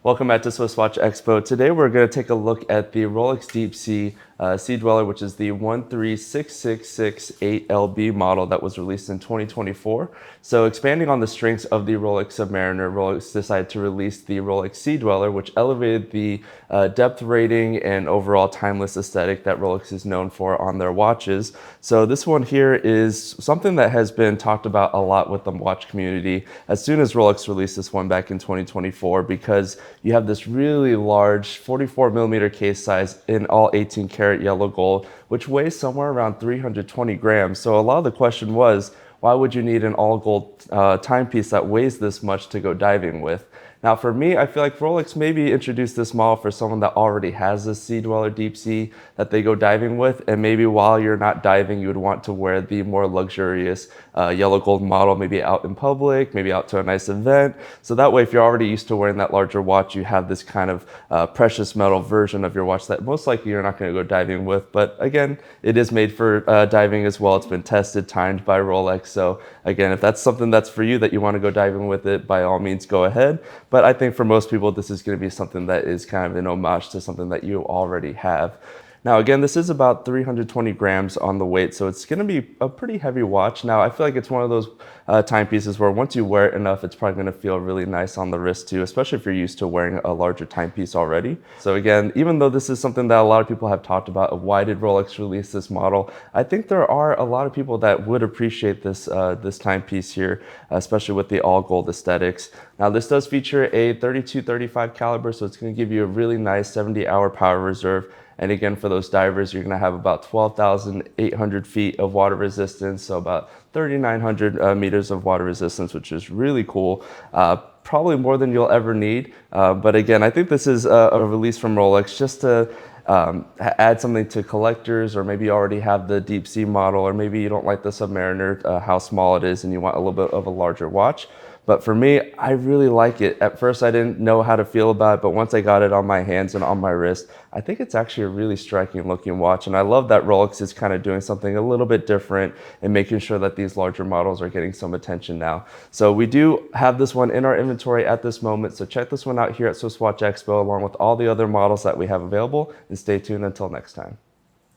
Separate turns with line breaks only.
Welcome back to SwissWatchExpo. Today we're going to take a look at the Rolex Deepsea Sea-Dweller, which is the 1366668LB model that was released in 2024. So expanding on the strengths of the Rolex Submariner, Rolex decided to release the Rolex Sea-Dweller, which elevated the depth rating and overall timeless aesthetic that Rolex is known for on their watches. So this one here is something that has been talked about a lot with the watch community as soon as Rolex released this one back in 2024, because you have this really large 44 millimeter case size in all 18 karat yellow gold, which weighs somewhere around 320 grams. So a lot of the question was, why would you need an all gold timepiece that weighs this much to go diving with? Now for me, I feel like Rolex maybe introduced this model for someone that already has a Sea-Dweller Deepsea that they go diving with, and maybe while you're not diving, you would want to wear the more luxurious yellow gold model, maybe out in public, maybe out to a nice event. So that way, if you're already used to wearing that larger watch, you have this kind of precious metal version of your watch that most likely you're not going to go diving with. But again, it is made for diving as well. It's been tested, timed by Rolex. So again, if that's something that's for you, that you want to go diving with it, by all means, go ahead. But I think for most people, this is going to be something that is kind of an homage to something that you already have. Now, again, this is about 320 grams on the weight, so it's going to be a pretty heavy watch. Now, I feel like it's one of those timepieces where once you wear it enough, it's probably going to feel really nice on the wrist too, especially if you're used to wearing a larger timepiece already. So again, even though this is something that a lot of people have talked about, of why did Rolex release this model, I think there are a lot of people that would appreciate this, this timepiece here, especially with the all gold aesthetics. Now, this does feature a 32-35 caliber, so it's going to give you a really nice 70-hour power reserve. And again, for those divers, you're going to have about 12,800 feet of water resistance, so about 3,900 meters of water resistance, which is really cool. Probably more than you'll ever need. But again, I think this is a release from Rolex just to add something to collectors, or maybe you already have the Deepsea model, or maybe you don't like the Submariner, how small it is, and you want a little bit of a larger watch. But for me, I really like it. At first, I didn't know how to feel about it, but once I got it on my hands and on my wrist, I think it's actually a really striking looking watch. And I love that Rolex is kind of doing something a little bit different and making sure that these larger models are getting some attention now. So we do have this one in our inventory at this moment. So check this one out here at SwissWatchExpo, along with all the other models that we have available, and stay tuned until next time.